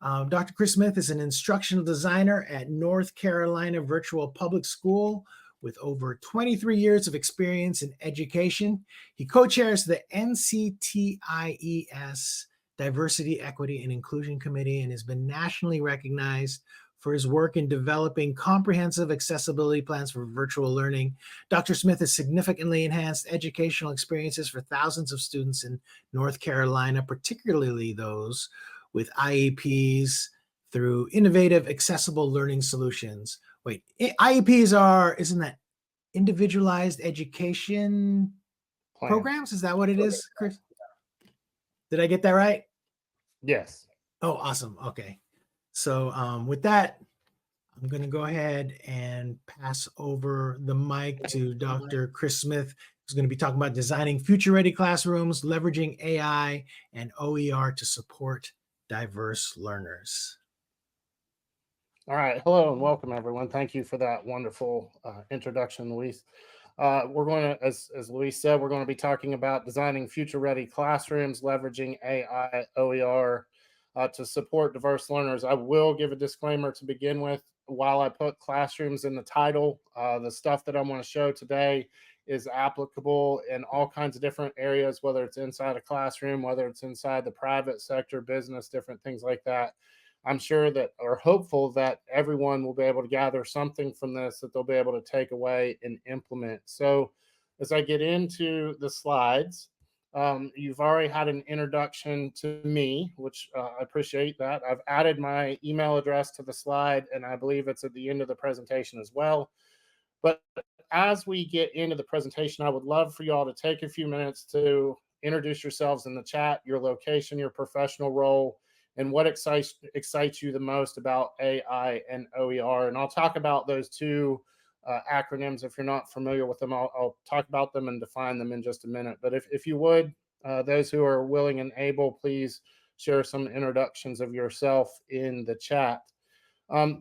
Dr. Chris Smith is an instructional designer at North Carolina Virtual Public School with over 23 years of experience in education. He co-chairs the NCTIES Diversity, Equity, and Inclusion Committee and has been nationally recognized for his work in developing comprehensive accessibility plans for virtual learning. Dr. Smith has significantly enhanced educational experiences for thousands of students in North Carolina, particularly those with IEPs through innovative accessible learning solutions. Wait, IEPs are, isn't that individualized education programs? Is that what it is, Chris? Did I get that right? Yes. Oh, awesome. Okay. So with that, I'm going to go ahead and pass over the mic to Dr. Chris Smith, who's going to be talking about designing future-ready classrooms, leveraging AI and OER to support diverse learners. All right. Hello and welcome, everyone. Thank you for that wonderful introduction, Luis. We're going to, as Luis said, we're going to be talking about designing future-ready classrooms, leveraging AI, OER to support diverse learners. I will give a disclaimer to begin with. While I put classrooms in the title, the stuff that I'm going to show today is applicable in all kinds of different areas, whether it's inside a classroom, whether it's inside the private sector, business, different things like that. I'm sure that, or hopeful that everyone will be able to gather something from this that they'll be able to take away and implement. So as I get into the slides, you've already had an introduction to me, which I appreciate that. I've added my email address to the slide, and I believe it's at the end of the presentation as well. But as we get into the presentation, I would love for you all to take a few minutes to introduce yourselves in the chat, your location, your professional role, and what excites you the most about AI and OER. And I'll talk about those two acronyms. If you're not familiar with them, I'll talk about them and define them in just a minute. But if you would, those who are willing and able, please share some introductions of yourself in the chat.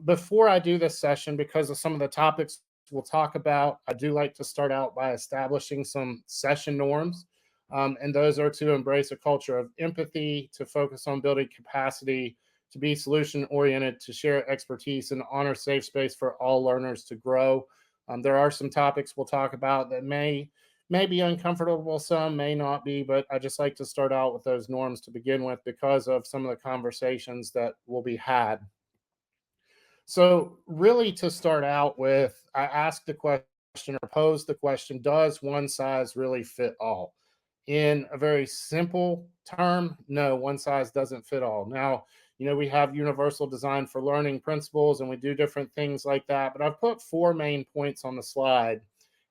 Before I do this session, because of some of the topics we'll talk about, I do like to start out by establishing some session norms. And those are to embrace a culture of empathy, to focus on building capacity, to be solution oriented, to share expertise, and honor safe space for all learners to grow. There are some topics we'll talk about that may be uncomfortable, some may not be, but I just like to start out with those norms to begin with because of some of the conversations that will be had. So really to start out with, I asked the question or posed the question, does one size really fit all? In a very simple term, no, one size doesn't fit all. Now, we have universal design for learning principles and we do different things like that, but I've put 4 main points on the slide.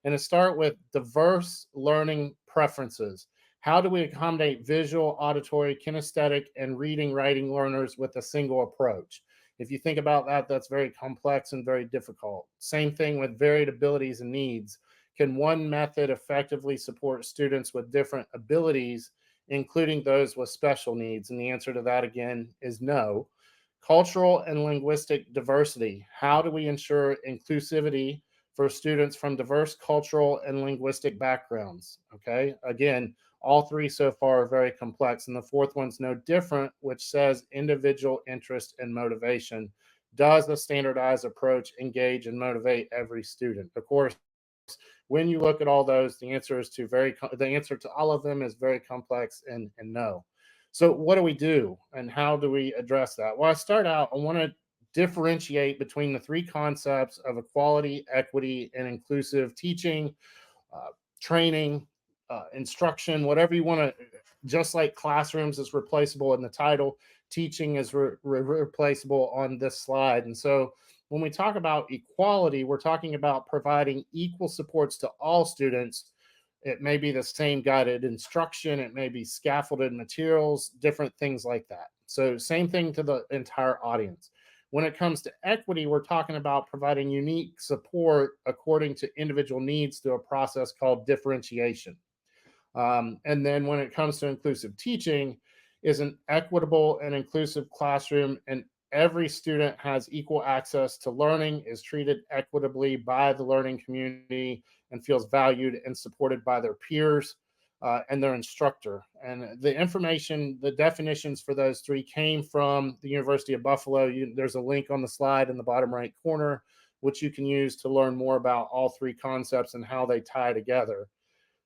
And to start with diverse learning preferences. How do we accommodate visual, auditory, kinesthetic, and reading, writing learners with a single approach? If you think about that, that's very complex and very difficult. Same thing with varied abilities and needs. Can one method effectively support students with different abilities, including those with special needs? And the answer to that, again, is no. Cultural and linguistic diversity. How do we ensure inclusivity for students from diverse cultural and linguistic backgrounds? Okay, again, all 3 so far are very complex. And the 4th one's no different, which says individual interest and motivation. Does the standardized approach engage and motivate every student? Of course, when you look at all those, the answer to all of them is very complex and no. So what do we do and how do we address that? Well, I start out, I want to differentiate between the 3 concepts of equality, equity, and inclusive teaching, training, instruction, whatever you want to. Just like classrooms is replaceable in the title, teaching is replaceable on this slide. And so when we talk about equality, we're talking about providing equal supports to all students. It may be the same guided instruction, it may be scaffolded materials, different things like that. So same thing to the entire audience. When it comes to equity, we're talking about providing unique support according to individual needs through a process called differentiation. And then when it comes to inclusive teaching, is an equitable and inclusive classroom, and every student has equal access to learning, is treated equitably by the learning community, and feels valued and supported by their peers. and their instructor. And the information, the definitions for those three came from the University of Buffalo. There's a link on the slide in the bottom right corner, which you can use to learn more about all three concepts and how they tie together.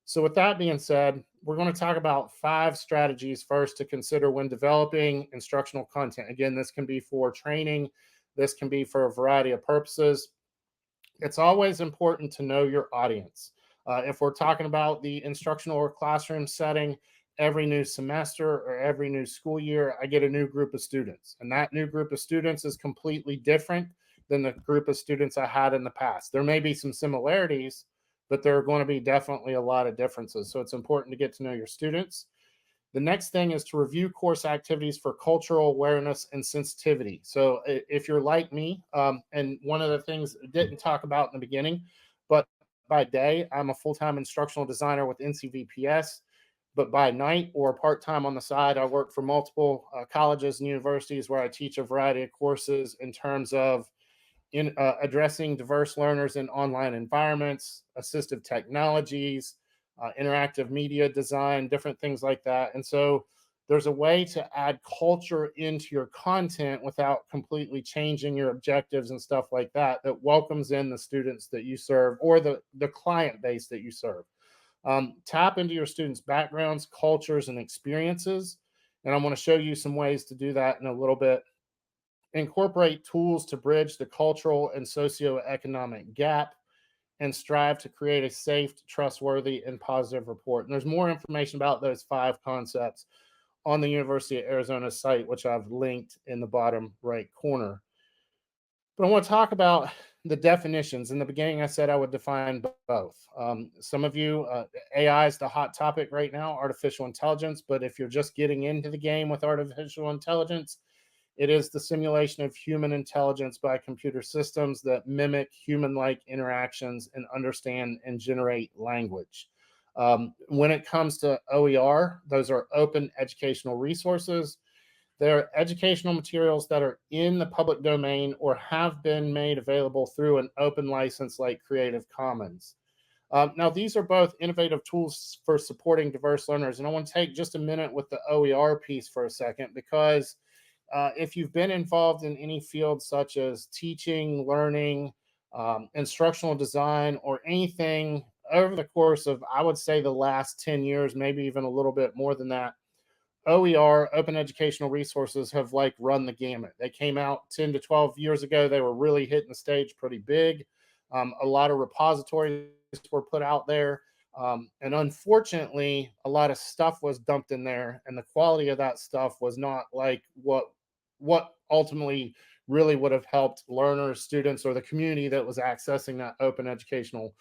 So, with that being said, we're going to talk about 5 strategies first to consider when developing instructional content. Again, this can be for training, this can be for a variety of purposes. It's always important to know your audience. If we're talking about the instructional or classroom setting, every new semester or every new school year, I get a new group of students. And that new group of students is completely different than the group of students I had in the past. There may be some similarities, but there are going to be definitely a lot of differences. So it's important to get to know your students. The next thing is to review course activities for cultural awareness and sensitivity. So if you're like me, and one of the things I didn't talk about in the beginning, but by day, I'm a full-time instructional designer with NCVPS, but by night or part-time on the side, I work for multiple colleges and universities where I teach a variety of courses in terms of addressing diverse learners in online environments, assistive technologies, interactive media design, different things like that. And so there's a way to add culture into your content without completely changing your objectives and stuff like that, that welcomes in the students that you serve or the client base that you serve. Tap into your students' backgrounds, cultures, and experiences. And I'm going to show you some ways to do that in a little bit. Incorporate tools to bridge the cultural and socioeconomic gap, and strive to create a safe, trustworthy, and positive report. And there's more information about those 5 concepts on the University of Arizona site, which I've linked in the bottom right corner. But I want to talk about the definitions. In the beginning, I said I would define both. Some of you, AI is the hot topic right now, artificial intelligence. But if you're just getting into the game with artificial intelligence, it is the simulation of human intelligence by computer systems that mimic human like interactions and understand and generate language. When it comes to OER, those are open educational resources. They're educational materials that are in the public domain or have been made available through an open license like Creative Commons. Now, these are both innovative tools for supporting diverse learners. And I want to take just a minute with the OER piece for a second, because if you've been involved in any field such as teaching, learning, instructional design, or anything over the course of, I would say, the last 10 years, maybe even a little bit more than that, OER, open educational resources, have like run the gamut. They came out 10 to 12 years ago. They were really hitting the stage pretty big. A lot of repositories were put out there. And unfortunately, a lot of stuff was dumped in there, and the quality of that stuff was not like what ultimately really would have helped learners, students, or the community that was accessing that open educational,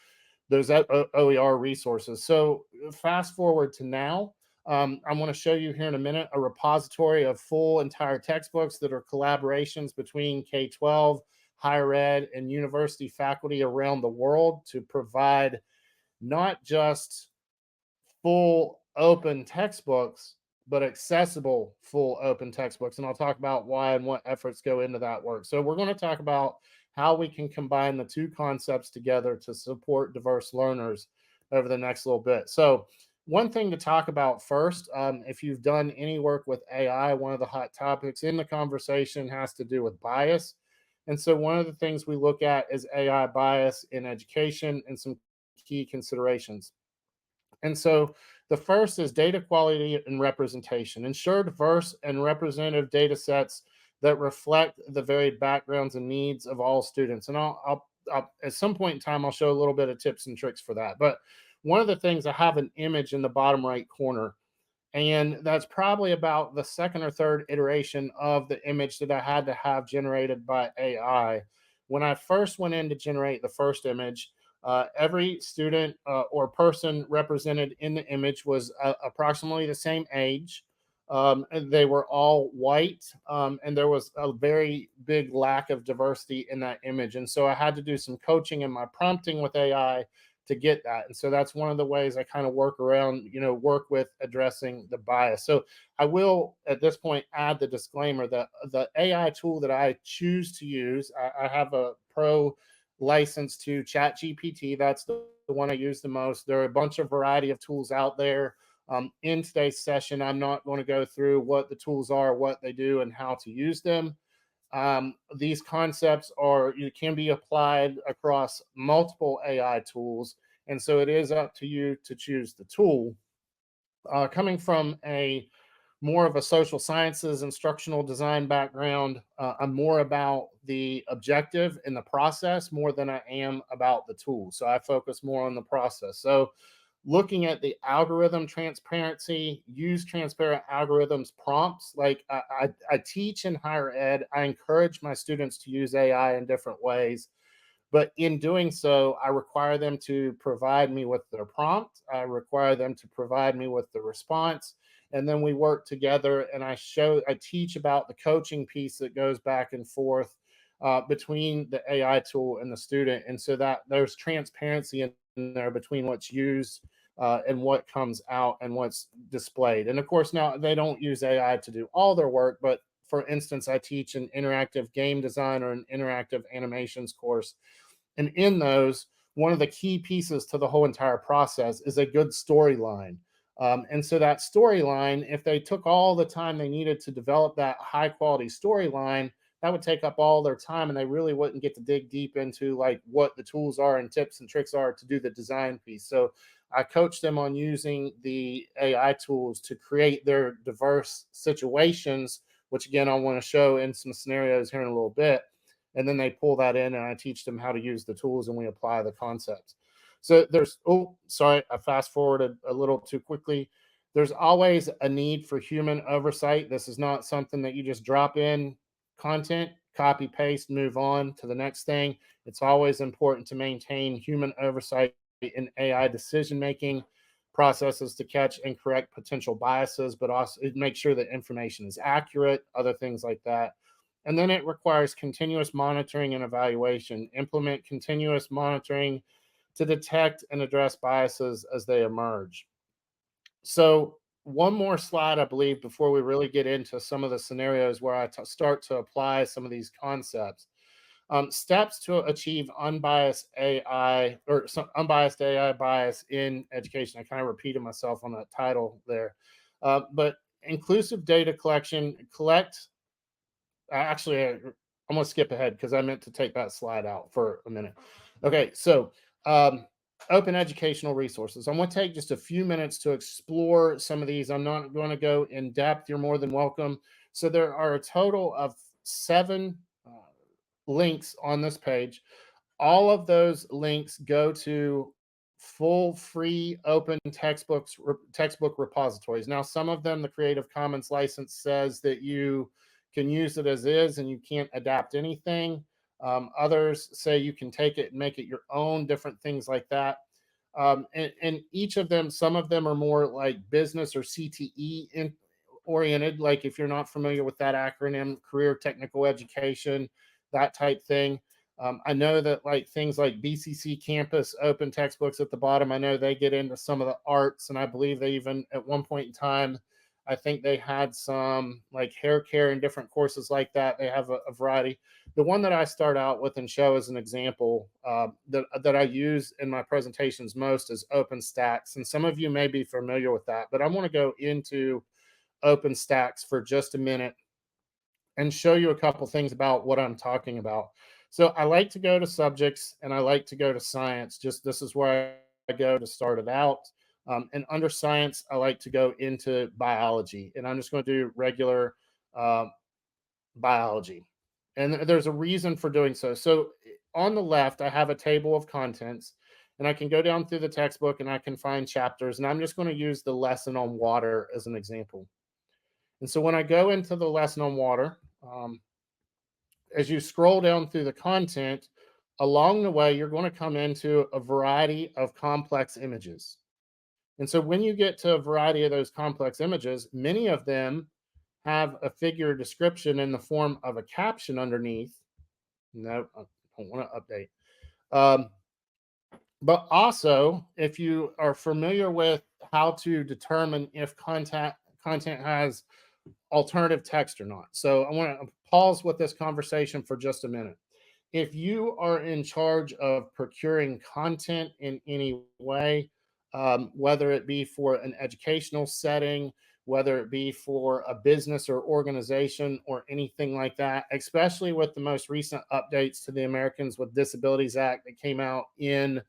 those OER resources. So fast forward to now, I'm going to show you here in a minute a repository of full entire textbooks that are collaborations between K-12, higher ed, and university faculty around the world to provide not just full open textbooks, but accessible full open textbooks. And I'll talk about why and what efforts go into that work. So we're going to talk about how we can combine the 2 concepts together to support diverse learners over the next little bit. So one thing to talk about first, if you've done any work with AI, one of the hot topics in the conversation has to do with bias. And so one of the things we look at is AI bias in education and some key considerations. And so the first is data quality and representation. Ensure diverse and representative data sets that reflect the varied backgrounds and needs of all students. And I'll at some point in time, I'll show a little bit of tips and tricks for that. But one of the things, I have an image in the bottom right corner, and that's probably about the second or third iteration of the image that I had to have generated by AI. When I first went in to generate the first image, every student or person represented in the image was approximately the same age. And they were all white, and there was a very big lack of diversity in that image. And so I had to do some coaching in my prompting with AI to get that. And so that's one of the ways I kind of work around, work with addressing the bias. So I will at this point add the disclaimer that the AI tool that I choose to use, I have a pro licensed to ChatGPT. That's the one I use the most. There are a bunch of variety of tools out there. In today's session, I'm not going to go through what the tools are, what they do, and how to use them. These concepts can be applied across multiple AI tools, and so it is up to you to choose the tool. Coming from a more of a social sciences instructional design background, I'm more about the objective and the process more than I am about the tool. So I focus more on the process. So looking at the algorithm transparency, use transparent algorithms prompts. Like I teach in higher ed, I encourage my students to use AI in different ways. But in doing so, I require them to provide me with their prompt. I require them to provide me with the response. And then we work together and I teach about the coaching piece that goes back and forth between the AI tool and the student. And so that there's transparency in there between what's used and what comes out and what's displayed. And of course, now they don't use AI to do all their work, but for instance, I teach an interactive game design or an interactive animations course. And in those, one of the key pieces to the whole entire process is a good storyline. And so that storyline, if they took all the time they needed to develop that high quality storyline, that would take up all their time and they really wouldn't get to dig deep into like what the tools are and tips and tricks are to do the design piece. So I coach them on using the AI tools to create their diverse situations, which again, I want to show in some scenarios here in a little bit. And then they pull that in and I teach them how to use the tools and we apply the concepts. So sorry, I fast forwarded a little too quickly. There's always a need for human oversight. This is not something that you just drop in content, copy, paste, move on to the next thing. It's always important to maintain human oversight in AI decision making processes to catch and correct potential biases, but also make sure that information is accurate, other things like that. And then it requires continuous monitoring and evaluation. Implement continuous monitoring to detect and address biases as they emerge. So, one more slide, I believe, before we really get into some of the scenarios where I start to apply some of these concepts. Steps to achieve unbiased AI or some unbiased AI bias in education. I kind of repeated myself on that title there. But inclusive data collection, actually, I'm going to skip ahead because I meant to take that slide out for a minute. Okay, so um, open educational resources. I'm going to take just a few minutes to explore some of these. I'm not going to go in depth. You're more than welcome. So there are a total of 7 links on this page. All of those links go to full free open textbook repositories. Now some of them, the Creative Commons license says that you can use it as is and you can't adapt anything. Others say you can take it and make it your own, different things like that. And each of them, some of them are more like business or CTE oriented, like if you're not familiar with that acronym, career technical education, that type thing. I know that like things like BCC Campus open textbooks at the bottom, I know they get into some of the arts, and I believe they even at one point in time, I think they had some like hair care and different courses like that. They have a variety. The one that I start out with and show as an example that I use in my presentations most is OpenStax, and some of you may be familiar with that, but I want to go into OpenStax for just a minute and show you a couple things about what I'm talking about. So I like to go to subjects and I like to go to science. Just this is where I go to start it out. And under science, I like to go into biology, and I'm just going to do regular uh, biology. And there's a reason for doing so. So on the left, I have a table of contents, and I can go down through the textbook and I can find chapters. And I'm just going to use the lesson on water as an example. And so when I go into the lesson on water, as you scroll down through the content, along the way, you're going to come into a variety of complex images. And so when you get to a variety of those complex images, many of them have a figure description in the form of a caption underneath. No, I don't want to update. But also, if you are familiar with how to determine if content has alternative text or not. So I want to pause with this conversation for just a minute. If you are in charge of procuring content in any way, whether it be for an educational setting, whether it be for a business or organization or anything like that, especially with the most recent updates to the Americans with Disabilities Act that came out in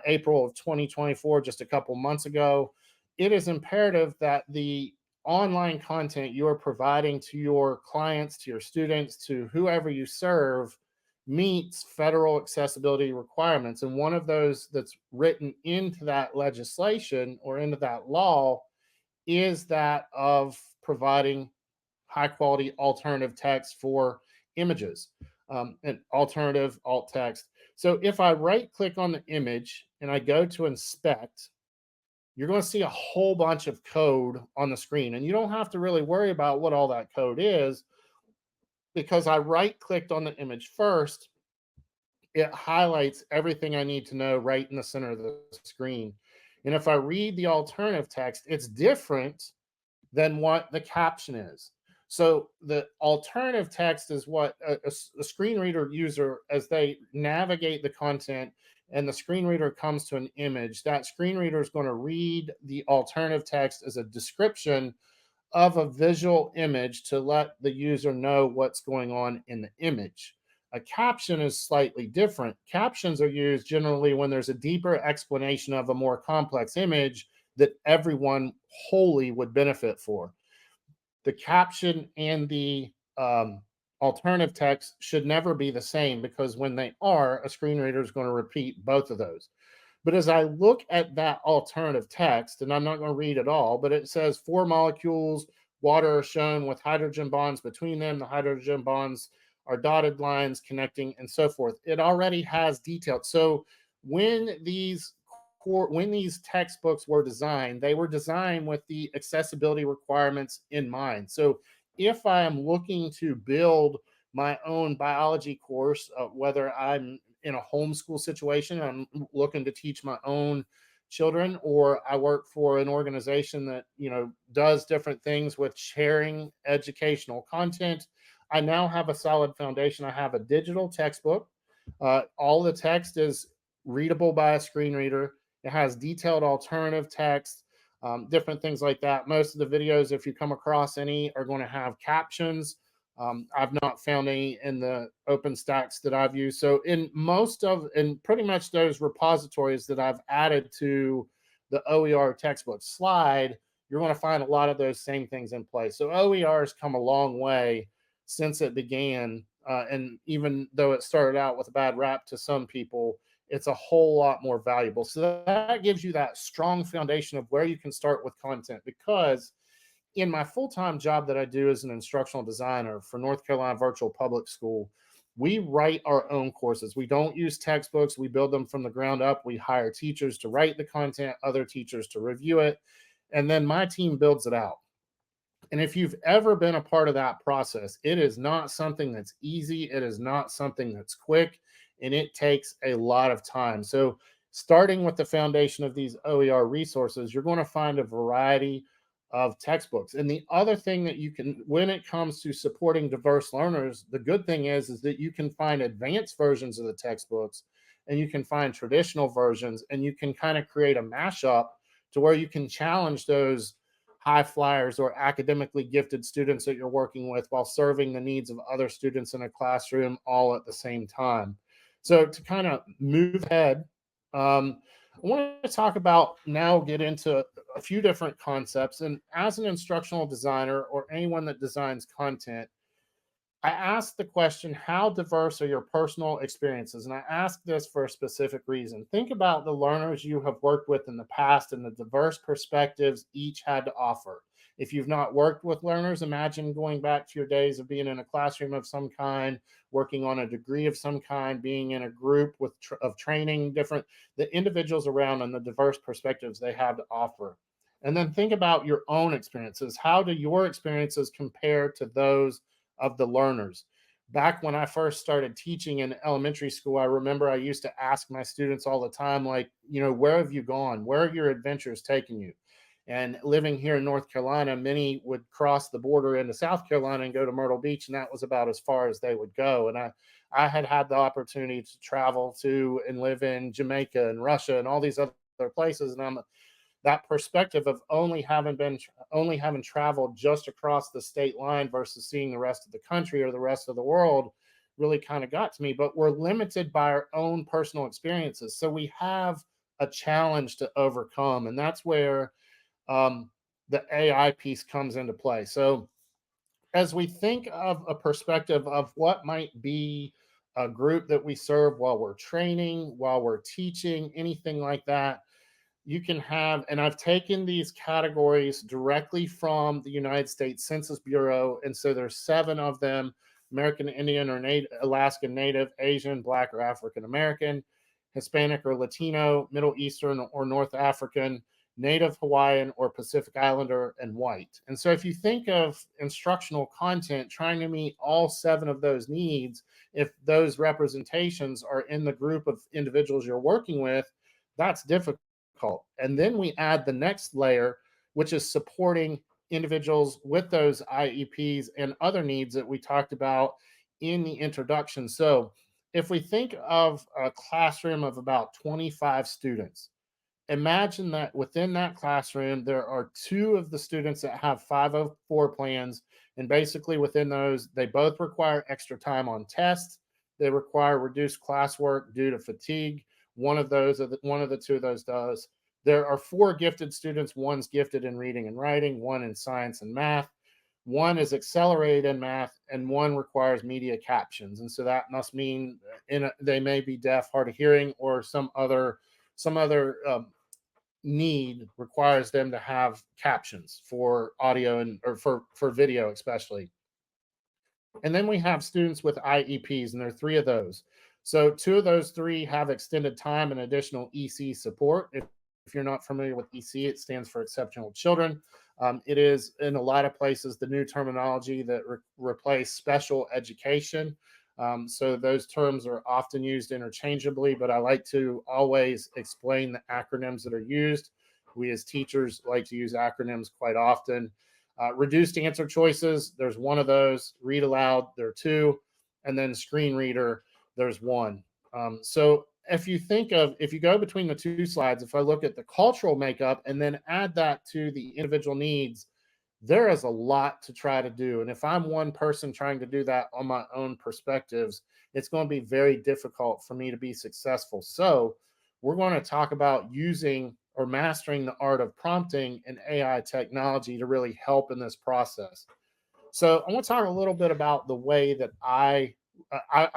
April of 2024, just a couple months ago, it is imperative that the online content you are providing to your clients, to your students, to whoever you serve meets federal accessibility requirements. And one of those that's written into that legislation or into that law is that of providing high quality alternative text for images, and alternative alt text. So if I right click on the image and I go to inspect, you're going to see a whole bunch of code on the screen. And you don't have to really worry about what all that code is because I right clicked on the image first. It highlights everything I need to know right in the center of the screen. And if I read the alternative text, it's different than what the caption is. So the alternative text is what a screen reader user, as they navigate the content and the screen reader comes to an image, that screen reader is going to read the alternative text as a description of a visual image to let the user know what's going on in the image. A caption is slightly different. Captions are used generally when there's a deeper explanation of a more complex image that everyone wholly would benefit for. The caption and the alternative text should never be the same because when they are, a screen reader is going to repeat both of those. But as I look at that alternative text, and I'm not going to read it all, but it says four molecules, water are shown with hydrogen bonds between them. The hydrogen bonds are dotted lines connecting and so forth. It already has details. So when these textbooks were designed, they were designed with the accessibility requirements in mind. So if I am looking to build my own biology course, whether I'm in a homeschool situation, I'm looking to teach my own children, or I work for an organization that does different things with sharing educational content, I now have a solid foundation. I have a digital textbook. All the text is readable by a screen reader. It has detailed alternative text, different things like that. Most of the videos, if you come across any, are going to have captions. I've not found any in the OpenStax that I've used. So in pretty much those repositories that I've added to the OER textbook slide, you're going to find a lot of those same things in place. So OER has come a long way since it began. And even though it started out with a bad rap to some people, it's a whole lot more valuable. So that gives you that strong foundation of where you can start with content. Because in my full-time job that I do as an instructional designer for North Carolina Virtual Public School, we write our own courses. We don't use textbooks. We build them from the ground up. We hire teachers to write the content, other teachers to review it, and then my team builds it out. And if you've ever been a part of that process, it is not something that's easy. It is not something that's quick, and it takes a lot of time. So, starting with the foundation of these OER resources, you're going to find a variety of textbooks. And the other thing that you can, when it comes to supporting diverse learners, the good thing is that you can find advanced versions of the textbooks and you can find traditional versions, and you can kind of create a mashup to where you can challenge those high flyers or academically gifted students that you're working with while serving the needs of other students in a classroom all at the same time. So to kind of move ahead, I want to talk about now, get into a few different concepts. And as an instructional designer or anyone that designs content, I asked the question, how diverse are your personal experiences? And I ask this for a specific reason. Think about the learners you have worked with in the past and the diverse perspectives each had to offer. If you've not worked with learners, imagine going back to your days of being in a classroom of some kind, working on a degree of some kind, being in a group of training, different, the individuals around and the diverse perspectives they have to offer. And then think about your own experiences. How do your experiences compare to those of the learners? Back when I first started teaching in elementary school, I remember I used to ask my students all the time, like, where have you gone? Where have your adventures taken you? And living here in North Carolina, many would cross the border into South Carolina and go to Myrtle Beach, and that was about as far as they would go. And I had had the opportunity to travel to and live in Jamaica and Russia and all these other places, and I'm that perspective of only having traveled just across the state line versus seeing the rest of the country or the rest of the world really kind of got to me. But we're limited by our own personal experiences, so we have a challenge to overcome, and that's where um, the AI piece comes into play. So as we think of a perspective of what might be a group that we serve while we're training, while we're teaching, anything like that, you can have, and I've taken these categories directly from the United States Census Bureau. And so there's 7 of them: American Indian or Alaskan Native, Asian, Black or African American, Hispanic or Latino, Middle Eastern or North African, Native Hawaiian or Pacific Islander, and white. And so if you think of instructional content trying to meet all 7 of those needs, if those representations are in the group of individuals you're working with, that's difficult. And then we add the next layer, which is supporting individuals with those IEPs and other needs that we talked about in the introduction. So if we think of a classroom of about 25 students, imagine that within that classroom, there are 2 of the students that have 504 plans. And basically within those, they both require extra time on tests. They require reduced classwork due to fatigue. One of the 2 of those does. There are 4 gifted students. One's gifted in reading and writing, one in science and math. One is accelerated in math, and one requires media captions. And so that must mean they may be deaf, hard of hearing, or some other need requires them to have captions for audio and or for video especially. And then we have students with IEPs, and there are 3 of those. So 2 of those 3 have extended time and additional EC support. If you're not familiar with EC, it stands for exceptional children. It is in a lot of places the new terminology that replace special education. So those terms are often used interchangeably, but I like to always explain the acronyms that are used. We as teachers like to use acronyms quite often. Reduced answer choices, there's 1 of those. Read aloud, there are 2. And then screen reader, there's 1. So if you go between the 2 slides, if I look at the cultural makeup and then add that to the individual needs, there is a lot to try to do. And if I'm one person trying to do that on my own perspectives, it's going to be very difficult for me to be successful. So we're going to talk about using or mastering the art of prompting and AI technology to really help in this process. So I want to talk a little bit about the way that I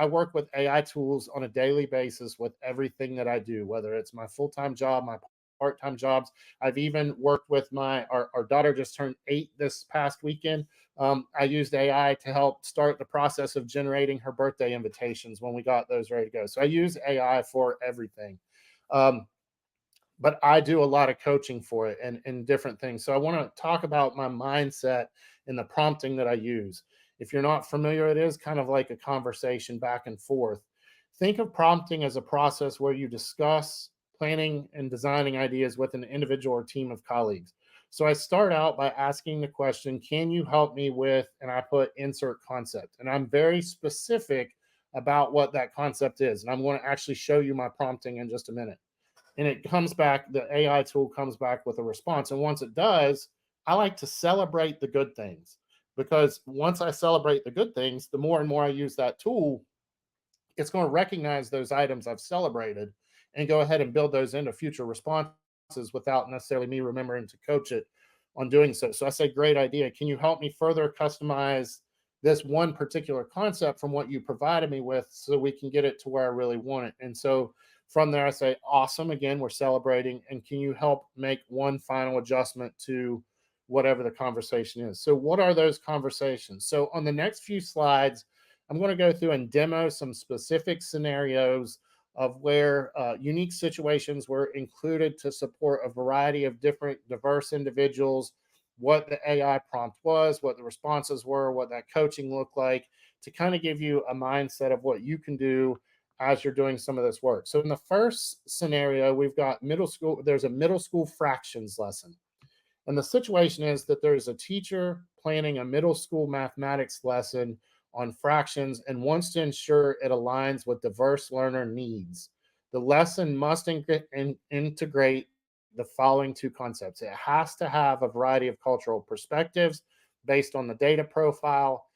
work with AI tools on a daily basis with everything that I do, whether it's my full-time job, my part-time jobs. I've even worked with our daughter just turned 8 this past weekend. I used AI to help start the process of generating her birthday invitations when we got those ready to go. So I use AI for everything. Um, but I do a lot of coaching for it and different things. So I want to talk about my mindset and the prompting that I use. If you're not familiar, it is kind of like a conversation back and forth. Think of prompting as a process where you discuss planning and designing ideas with an individual or team of colleagues. So I start out by asking the question, can you help me with, and I put insert concept. And I'm very specific about what that concept is. And I'm going to actually show you my prompting in just a minute. And it comes back, the AI tool comes back with a response. And once it does, I like to celebrate the good things, because once I celebrate the good things, the more and more I use that tool, it's going to recognize those items I've celebrated and go ahead and build those into future responses without necessarily me remembering to coach it on doing so. So I say, great idea. Can you help me further customize this one particular concept from what you provided me with so we can get it to where I really want it? And so from there, I say, awesome. Again, we're celebrating. And can you help make one final adjustment to whatever the conversation is? So, what are those conversations? So, on the next few slides, I'm going to go through and demo some specific scenarios of where unique situations were included to support a variety of different diverse individuals, what the AI prompt was, what the responses were, what that coaching looked like, to kind of give you a mindset of what you can do as you're doing some of this work. So in the first scenario, we've got middle school, there's a middle school fractions lesson. And the situation is that there's a teacher planning a middle school mathematics lesson on fractions and wants to ensure it aligns with diverse learner needs. The lesson must integrate the following two concepts. It has to have a variety of cultural perspectives based on the data profile,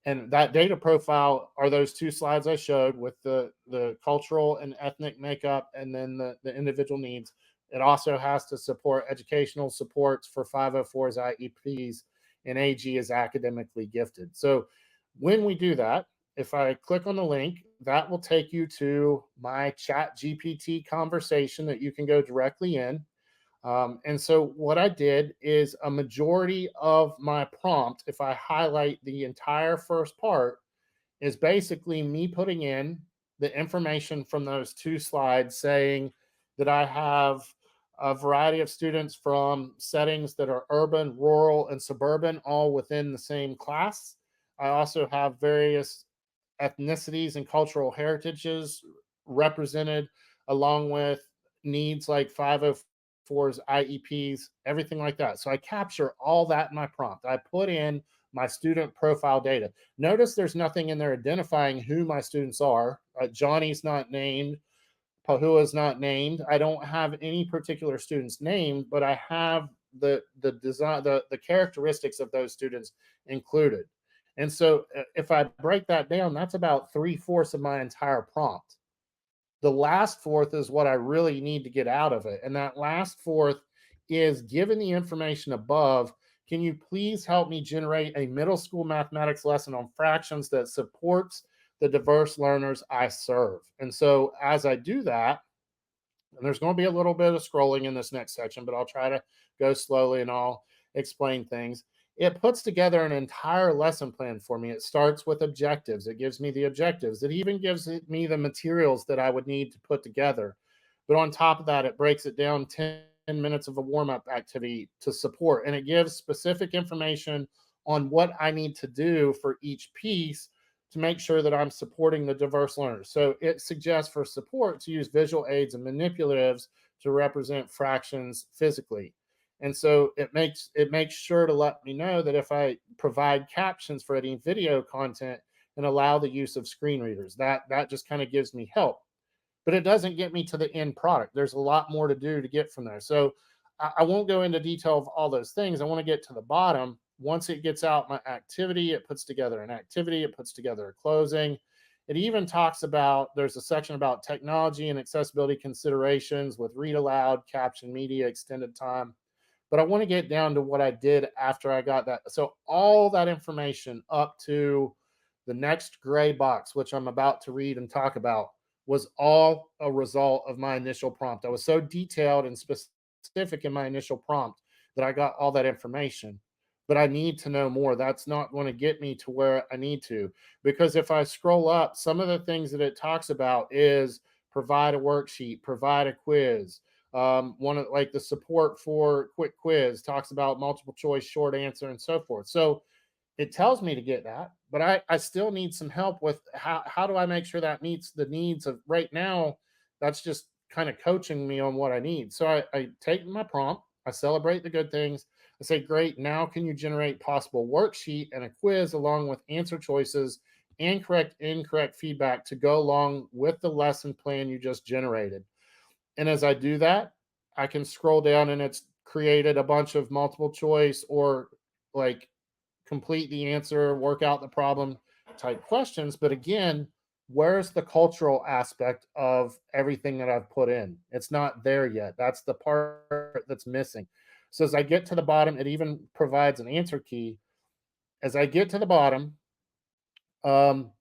and that data profile are those two slides I showed with the cultural and ethnic makeup and then the individual needs. It also has to support educational supports for 504's IEPs and AG is academically gifted. So when we do that, if I click on the link, that will take you to my chat GPT conversation that you can go directly in. And so what I did is a majority of my prompt, if I highlight the entire first part, is basically me putting in the information from those two slides saying that I have a variety of students from settings that are urban, rural, and suburban, all within the same class. I also have various ethnicities and cultural heritages represented, along with needs like 504's IEPs, everything like that. So I capture all that in my prompt. I put in my student profile data. Notice there's nothing in there identifying who my students are. Johnny's not named. Pahua is not named. I don't have any particular students named, but I have the design, the characteristics of those students included. And so if I break that down, that's about 3/4 of my entire prompt. The last fourth is what I really need to get out of it. And that last fourth is, given the information above, can you please help me generate a middle school mathematics lesson on fractions that supports the diverse learners I serve? And so as I do that, and there's going to be a little bit of scrolling in this next section, but I'll try to go slowly and I'll explain things. It puts together an entire lesson plan for me. It starts with objectives. It gives me the objectives. It even gives me the materials that I would need to put together. But on top of that, it breaks it down 10 minutes of a warm up activity to support. And it gives specific information on what I need to do for each piece to make sure that I'm supporting the diverse learners. So it suggests for support to use visual aids and manipulatives to represent fractions physically. And so it makes sure to let me know that if I provide captions for any video content and allow the use of screen readers, that just kind of gives me help. But it doesn't get me to the end product. There's a lot more to do to get from there. So I won't go into detail of all those things. I want to get to the bottom. Once it gets out my activity, it puts together an activity, it puts together a closing. It even talks about, there's a section about technology and accessibility considerations with read aloud, caption media, extended time. But I want to get down to what I did after I got that. So all that information up to the next gray box, which I'm about to read and talk about, was all a result of my initial prompt. I was so detailed and specific in my initial prompt that I got all that information. But I need to know more. That's not going to get me to where I need to. Because if I scroll up, some of the things that it talks about is provide a worksheet, provide a quiz. One of, like, the support for quick quiz talks about multiple choice, short answer, and so forth. So it tells me to get that, but I still need some help with how do I make sure that meets the needs of right now. That's just kind of coaching me on what I need. So I take my prompt, I celebrate the good things. I say, great, now can you generate possible worksheet and a quiz along with answer choices and correct incorrect feedback to go along with the lesson plan you just generated. And as I do that, I can scroll down and it's created a bunch of multiple choice or like complete the answer, work out the problem type questions. But again, where's the cultural aspect of everything that I've put in? It's not there yet. That's the part that's missing. So as I get to the bottom, it even provides an answer key. As I get to the bottom, um,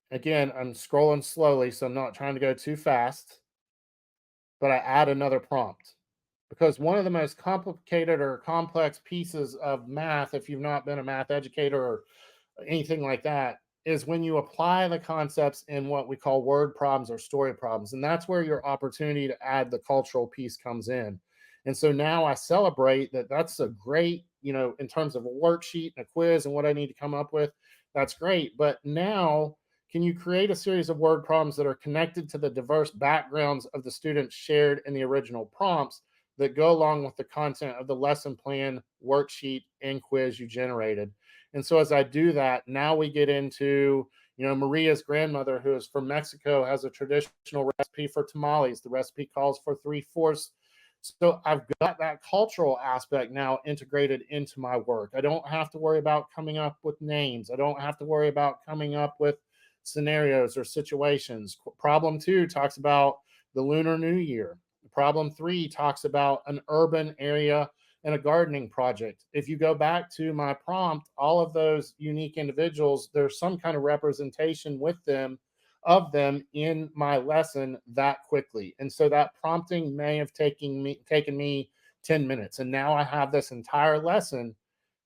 again, I'm scrolling slowly, so I'm not trying to go too fast, but I add another prompt. Because one of the most complicated or complex pieces of math, if you've not been a math educator or anything like that, is when you apply the concepts in what we call word problems or story problems. And that's where your opportunity to add the cultural piece comes in. And so now I celebrate that. That's a great, in terms of a worksheet and a quiz and what I need to come up with, that's great. But now, can you create a series of word problems that are connected to the diverse backgrounds of the students shared in the original prompts that go along with the content of the lesson plan, worksheet, and quiz you generated. And so as I do that, now we get into, Maria's grandmother, who is from Mexico, has a traditional recipe for tamales. The recipe calls for 3/4. So I've got that cultural aspect now integrated into my work. I don't have to worry about coming up with names. I don't have to worry about coming up with scenarios or situations. Problem 2 talks about the Lunar New Year. Problem 3 talks about an urban area and a gardening project. If you go back to my prompt, all of those unique individuals, there's some kind of representation with them of them in my lesson that quickly. And so that prompting may have taken me 10 minutes. And now I have this entire lesson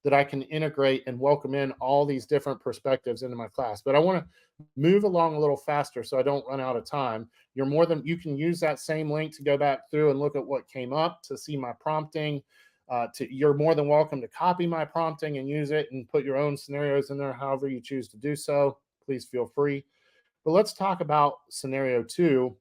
that I can integrate and welcome in all these different perspectives into my class. But I want to move along a little faster so I don't run out of time. You can use that same link to go back through and look at what came up to see my prompting. You're more than welcome to copy my prompting and use it and put your own scenarios in there, however you choose to do so. Please feel free. But let's talk about scenario 2,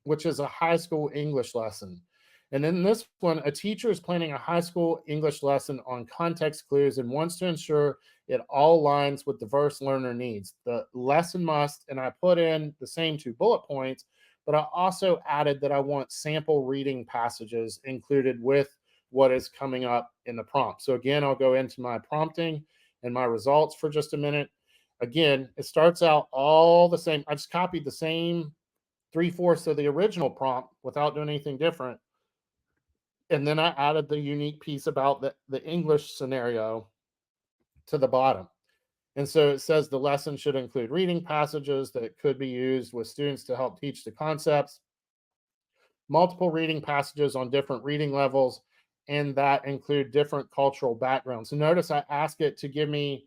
which is a high school English lesson. And in this one, a teacher is planning a high school English lesson on context clues and wants to ensure it all aligns with diverse learner needs. The lesson must, and I put in the same 2 bullet points, but I also added that I want sample reading passages included with what is coming up in the prompt. So again, I'll go into my prompting and my results for just a minute. Again, it starts out all the same. I just copied the same 3/4 of the original prompt without doing anything different. And then I added the unique piece about the English scenario to the bottom. And so it says the lesson should include reading passages that could be used with students to help teach the concepts, multiple reading passages on different reading levels, and that include different cultural backgrounds. So notice I ask it to give me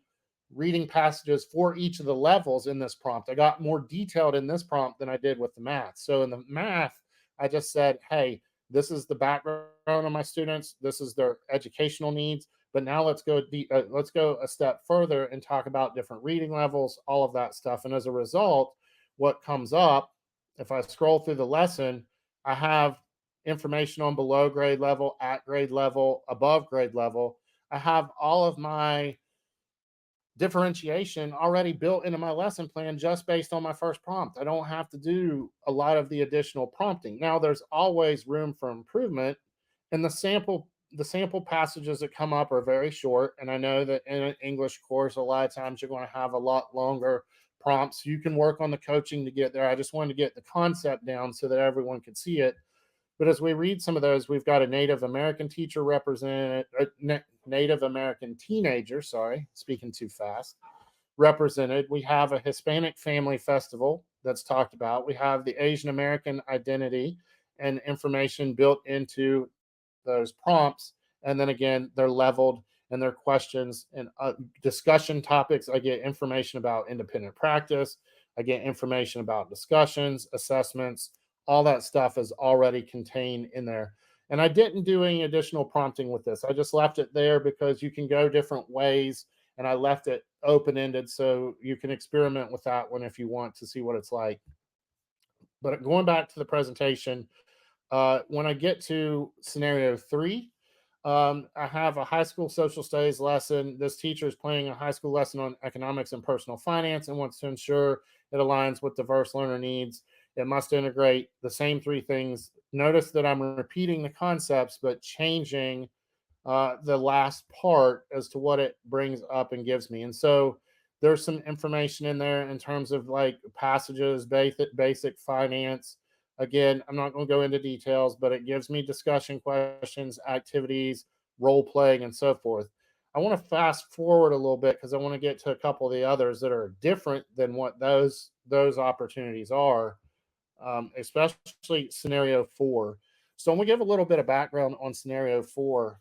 reading passages for each of the levels in this prompt. I got more detailed in this prompt than I did with the math. So in the math, I just said, hey, this is the background of my students. This is their educational needs. But now let's go a step further and talk about different reading levels, all of that stuff. And as a result, what comes up, if I scroll through the lesson, I have information on below grade level, at grade level, above grade level. I have all of my differentiation already built into my lesson plan just based on my first prompt. I don't have to do a lot of the additional prompting. Now there's always room for improvement, and the sample passages that come up are very short, and I know that in an English course a lot of times you're going to have a lot longer prompts. You can work on the coaching to get there. I just wanted to get the concept down so that everyone could see it. But as we read some of those, we've got a Native American teacher represented, Native American teenager, sorry, speaking too fast, represented. We have a Hispanic family festival that's talked about. We have the Asian American identity and information built into those prompts. And then again, they're leveled and their questions and discussion topics. I get information about independent practice. I get information about discussions, assessments, all that stuff is already contained in there. And I didn't do any additional prompting with this. I just left it there because you can go different ways. And I left it open ended so you can experiment with that one if you want to see what it's like. But going back to the presentation, when I get to scenario 3, I have a high school social studies lesson. This teacher is planning a high school lesson on economics and personal finance and wants to ensure it aligns with diverse learner needs. It must integrate the same 3 things. Notice that I'm repeating the concepts, but changing the last part as to what it brings up and gives me. And so there's some information in there in terms of like passages, basic finance. Again, I'm not going to go into details, but it gives me discussion questions, activities, role playing, and so forth. I want to fast forward a little bit because I want to get to a couple of the others that are different than what those opportunities are, especially scenario 4. So I'm going to give a little bit of background on scenario 4.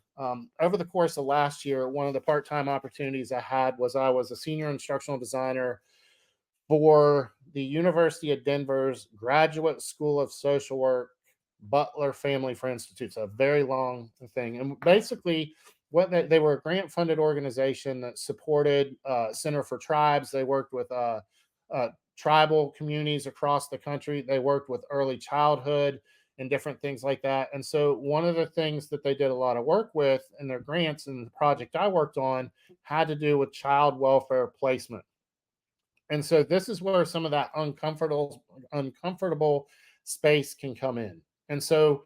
Over the course of last year, one of the part-time opportunities I had was I was a senior instructional designer for the University of Denver's Graduate School of Social Work, Butler Family for Institutes, a very long thing. And basically, they were a grant funded organization that supported Center for Tribes. They worked with tribal communities across the country. They worked with early childhood and different things like that. And so one of the things that they did a lot of work with in their grants and the project I worked on had to do with child welfare placement. And so this is where some of that uncomfortable space can come in. And so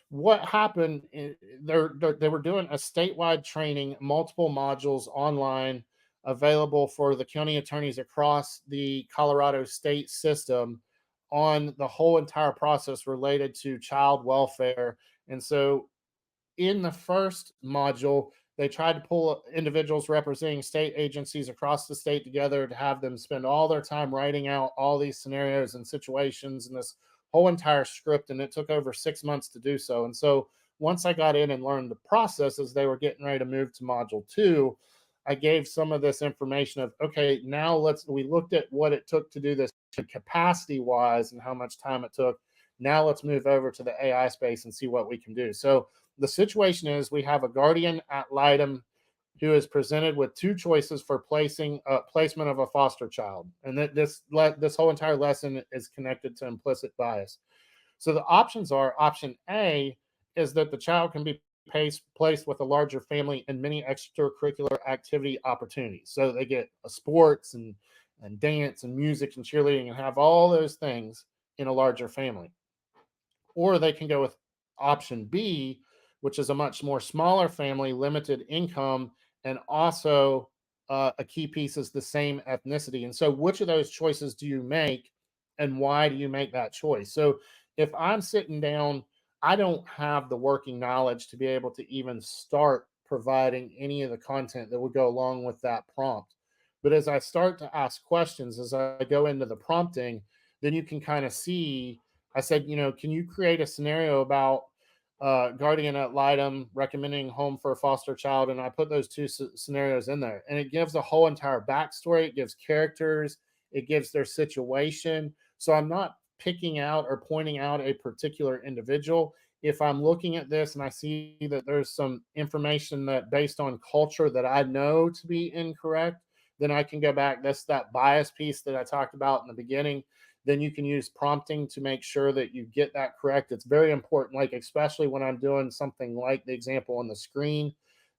what happened, they were doing a statewide training, multiple modules online available for the county attorneys across the Colorado state system on the whole entire process related to child welfare. And so in the first module, they tried to pull individuals representing state agencies across the state together to have them spend all their time writing out all these scenarios and situations and this whole entire script. And it took over 6 months to do so. And so once I got in and learned the process as they were getting ready to move to module two, I gave some of this information of, okay, now we looked at what it took to do this capacity wise and how much time it took. Now let's move over to the AI space and see what we can do. So the situation is we have a guardian ad litem who is presented with two choices for placement of a foster child, and that this whole entire lesson is connected to implicit bias. So the options are: option A is that the child can be placed with a larger family and many extracurricular activity opportunities. So they get sports and dance and music and cheerleading and have all those things in a larger family. Or they can go with option B, which is a much more smaller family, limited income, and also a key piece is the same ethnicity. And so, which of those choices do you make, and why do you make that choice? So, if I'm sitting down, I don't have the working knowledge to be able to even start providing any of the content that would go along with that prompt. But as I start to ask questions, as I go into the prompting, then you can kind of see. I said, can you create a scenario about guardian ad litem recommending home for a foster child? And I put those two scenarios in there, and it gives a whole entire backstory. It gives characters, it gives their situation. So I'm not picking out or pointing out a particular individual. If I'm looking at this and I see that there's some information that based on culture that I know to be incorrect, then I can go back. That's that bias piece that I talked about in the beginning. Then you can use prompting to make sure that you get that correct. It's very important, like especially when I'm doing something like the example on the screen,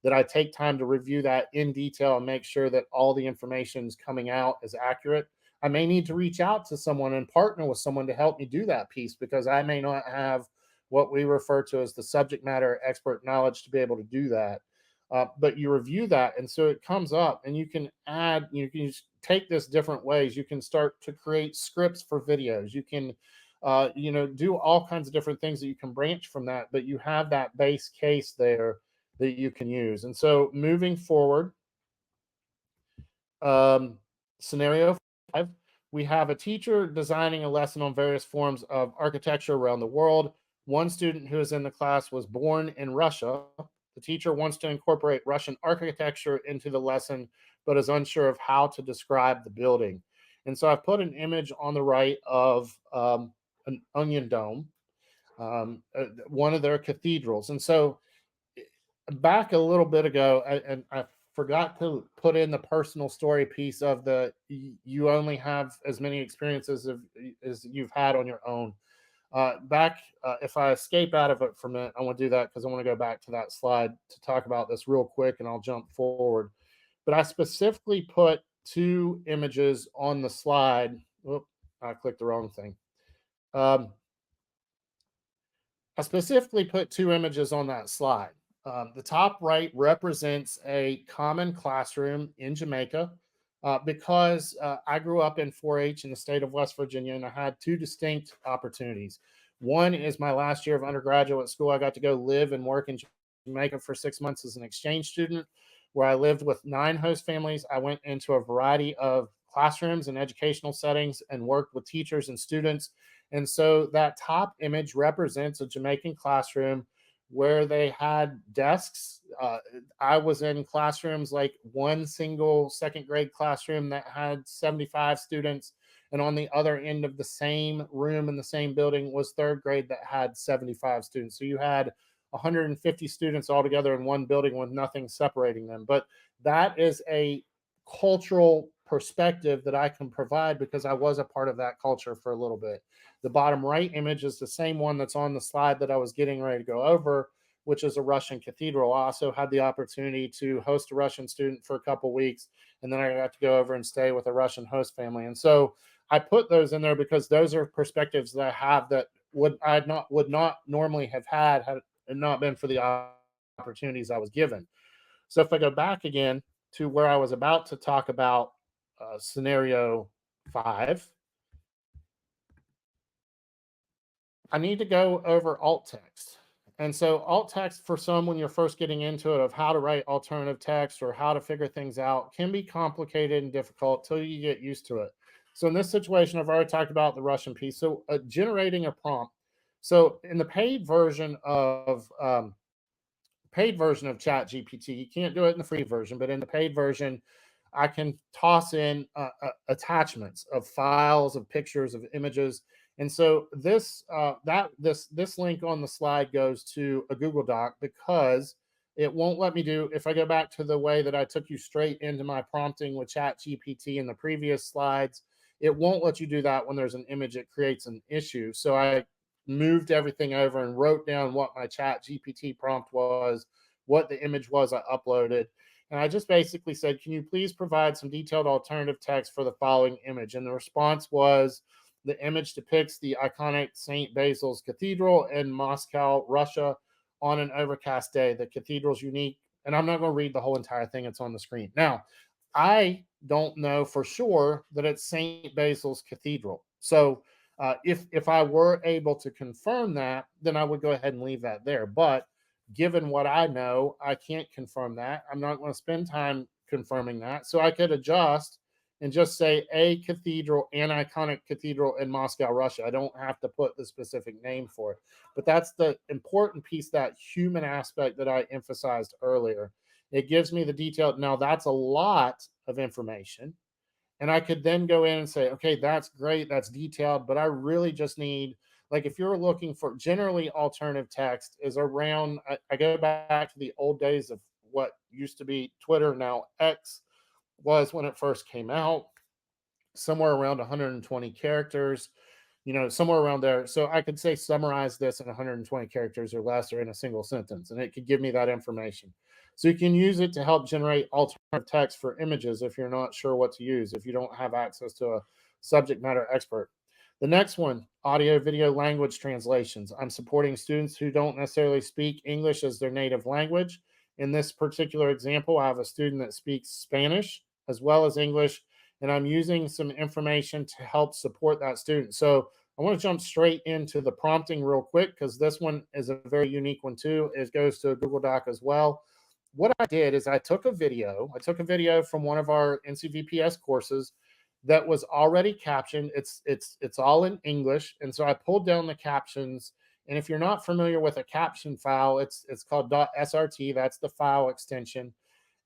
that I take time to review that in detail and make sure that all the information is coming out is accurate. I may need to reach out to someone and partner with someone to help me do that piece because I may not have what we refer to as the subject matter expert knowledge to be able to do that. But you review that, and so it comes up, and you can add. You can take this different ways. You can start to create scripts for videos. You can, do all kinds of different things that you can branch from that. But you have that base case there that you can use. And so moving forward, um, scenario 5, we have a teacher designing a lesson on various forms of architecture around the world. One student who is in the class was born in Russia. The teacher wants to incorporate Russian architecture into the lesson, but is unsure of how to describe the building. And so I've put an image on the right of an onion dome, one of their cathedrals. And so back a little bit ago, and I forgot to put in the personal story piece of you only have as many experiences as you've had on your own. If I escape out of it for a minute, I want to do that because I want to go back to that slide to talk about this real quick, and I'll jump forward. But I specifically put two images on the slide. Oop, I clicked the wrong thing. I specifically put two images on that slide. The top right represents a common classroom in Jamaica because I grew up in 4-H in the state of West Virginia, and I had two distinct opportunities. One is my last year of undergraduate school. I got to go live and work in Jamaica for 6 months as an exchange student, where I lived with 9 host families. I went into a variety of classrooms and educational settings and worked with teachers and students. And so that top image represents a Jamaican classroom where they had desks. I was in classrooms like one single second grade classroom that had 75 students. And on the other end of the same room in the same building was third grade that had 75 students. So you had 150 students all together in one building with nothing separating them. But that is a cultural perspective that I can provide because I was a part of that culture for a little bit. The bottom right image is the same one that's on the slide that I was getting ready to go over, which is a Russian cathedral. I also had the opportunity to host a Russian student for a couple weeks, and then I got to go over and stay with a Russian host family. And so I put those in there because those are perspectives that I have that would not normally have had it not been for the opportunities I was given. So if I go back again to where I was about to talk about scenario 5, I need to go over alt text. And so alt text for some when you're first getting into it of how to write alternative text or how to figure things out can be complicated and difficult till you get used to it. So in this situation, I've already talked about the Russian piece. So generating a prompt. So in the paid version of Chat GPT, you can't do it in the free version, but in the paid version, I can toss in attachments of files, of pictures, of images, and so this link on the slide goes to a Google Doc because it won't let me do. If I go back to the way that I took you straight into my prompting with Chat GPT in the previous slides, it won't let you do that when there's an image. It creates an issue. So I moved everything over and wrote down what my Chat GPT prompt was, what the image was I uploaded, and I just basically said, can you please provide some detailed alternative text for the following image? And the response was, the image depicts the iconic St. Basil's Cathedral in Moscow, Russia, on an overcast day. The cathedral's unique. And I'm not going to read the whole entire thing, it's on the screen. Now, I don't know for sure that it's St. Basil's Cathedral. So if I were able to confirm that, then I would go ahead and leave that there. But given what I know, I can't confirm that. I'm not going to spend time confirming that. So I could adjust and just say a cathedral, an iconic cathedral in Moscow, Russia. I don't have to put the specific name for it. But that's the important piece, that human aspect that I emphasized earlier. It gives me the detail. Now, that's a lot of information. And I could then go in and say, okay, that's great, that's detailed, but I really just need, like, if you're looking for generally alternative text, is around, I go back to the old days of what used to be Twitter, now X, was when it first came out, somewhere around 120 characters, somewhere around there. So I could say summarize this in 120 characters or less or in a single sentence, and it could give me that information. So you can use it to help generate alternative text for images if you're not sure what to use, if you don't have access to a subject matter expert. The next one, audio, video, language translations. I'm supporting students who don't necessarily speak English as their native language. In this particular example, I have a student that speaks Spanish as well as English, and I'm using some information to help support that student. So I want to jump straight into the prompting real quick because this one is a very unique one too. It goes to a Google Doc as well. What I did is I took a video. From one of our NCVPS courses that was already captioned. It's all in English, and so I pulled down the captions. And if you're not familiar with a caption file, it's called .srt. That's the file extension.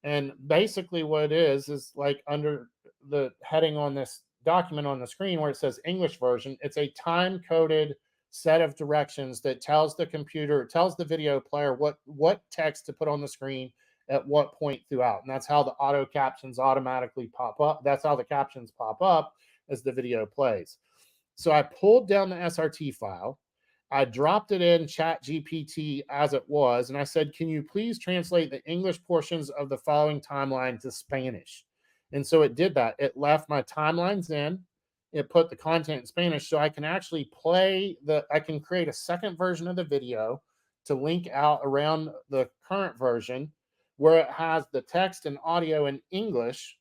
And basically, what it is like under the heading on this document on the screen where it says English version, it's a time coded set of directions that tells the video player what text to put on the screen at what point throughout. And that's how the auto captions automatically pop up. That's how the captions pop up as the video plays. So I pulled down the SRT file. I dropped it in Chat GPT as it was, and I said, can you please translate the English portions of the following timeline to Spanish? And so it did that. It left my timelines in. It put the content in Spanish, so I can actually I can create a second version of the video to link out around the current version where it has the text and audio in English,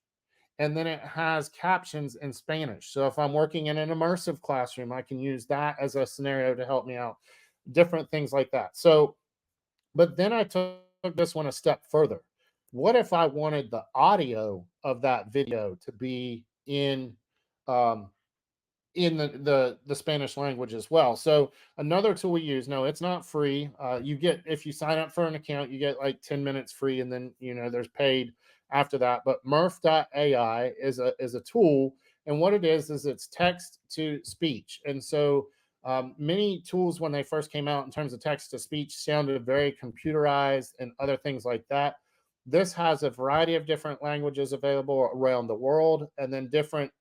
and then it has captions in Spanish. So if I'm working in an immersive classroom, I can use that as a scenario to help me out, different things like that. So, but then I took this one a step further. What if I wanted the audio of that video to be um, in the Spanish language as well? So another tool we use, no, it's not free. You get, if you sign up for an account, you get like 10 minutes free, and then there's paid after that. But Murph.ai is a tool, and what it is it's text to speech. And so many tools when they first came out in terms of text to speech sounded very computerized and other things like that. This has a variety of different languages available around the world, and then different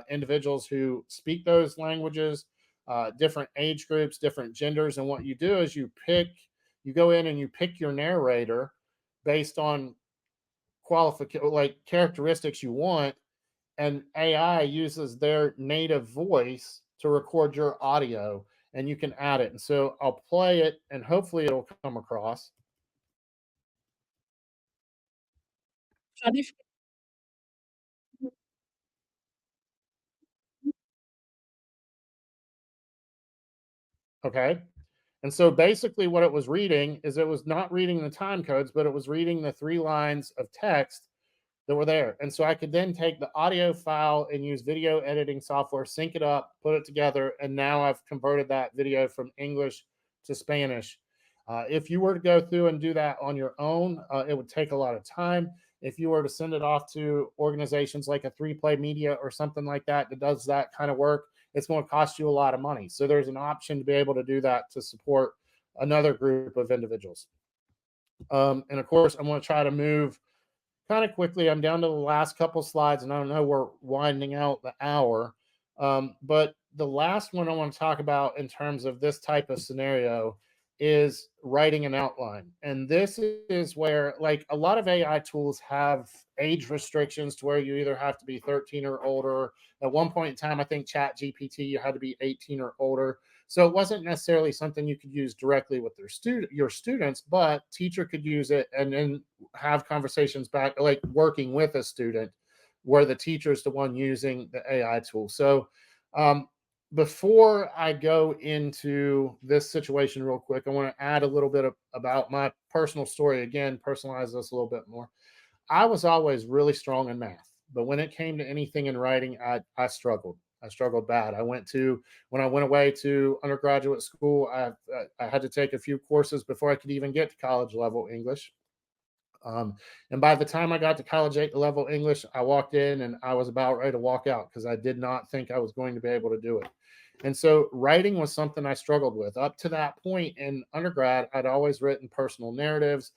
individuals who speak those languages, different age groups, different genders. And what you do is you go in and you pick your narrator based on like characteristics you want, and AI uses their native voice to record your audio, and you can add it. And so I'll play it and hopefully it'll come across. Okay. And so basically, what it was reading is it was not reading the time codes, but it was reading the 3 lines of text that were there. And so I could then take the audio file and use video editing software, sync it up, put it together, and now I've converted that video from English to Spanish. If you were to go through and do that on your own, it would take a lot of time. If you were to send it off to organizations like a 3Play Media or something like that that does that kind of work, it's going to cost you a lot of money. So there's an option to be able to do that to support another group of individuals. And of course, I'm going to try to move kind of quickly. I'm down to the last couple slides, and I don't know, we're winding out the hour. But the last one I want to talk about in terms of this type of scenario is writing an outline. And this is where, like, a lot of AI tools have age restrictions to where you either have to be 13 or older. At one point in time, I think Chat GPT, you had to be 18 or older. So it wasn't necessarily something you could use directly with your students, but teacher could use it and then have conversations back, like working with a student, where the teacher is the one using the AI tool. So um, before I go into this situation real quick, I want to add a little bit about my personal story. Again, personalize this a little bit more. I was always really strong in math, but when it came to anything in writing, I struggled. I struggled bad. When I went away to undergraduate school, I had to take a few courses before I could even get to college level English. And by the time I got to college level English, I walked in and I was about ready to walk out because I did not think I was going to be able to do it. And so writing was something I struggled with. Up to that point in undergrad, I'd always written personal narratives.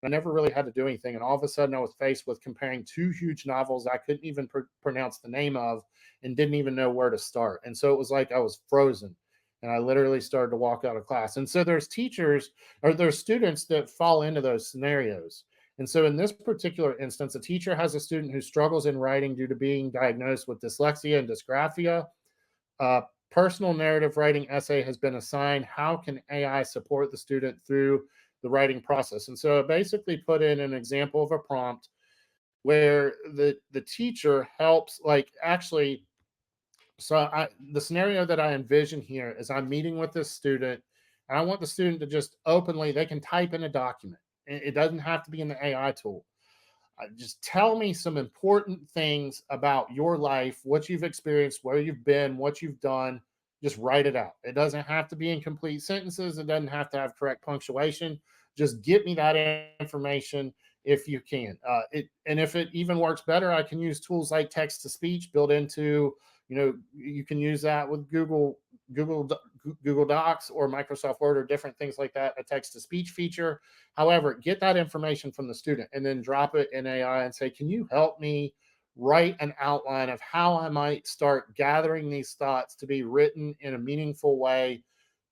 I never really had to do anything. And all of a sudden, I was faced with comparing two huge novels I couldn't even pronounce the name of and didn't even know where to start. And so it was like I was frozen. And I literally started to walk out of class. And so there's teachers or there's students that fall into those scenarios. And so in this particular instance, a teacher has a student who struggles in writing due to being diagnosed with dyslexia and dysgraphia. Uh, Personal narrative writing essay has been assigned. How can AI support the student through the writing process? And so I basically put in an example of a prompt where the teacher helps, like, actually. The scenario that I envision here is I'm meeting with this student, and I want the student to just openly, they can type in a document. It doesn't have to be in the AI tool. Just tell me some important things about your life, what you've experienced, where you've been, what you've done. Just write it out. It doesn't have to be in complete sentences. It doesn't have to have correct punctuation. Just get me that information if you can. And if it even works better, I can use tools like text to speech built into, you can use that with Google Google Docs or Microsoft Word or different things like that, a text to speech feature. However, get that information from the student and then drop it in AI and say, can you help me write an outline of how I might start gathering these thoughts to be written in a meaningful way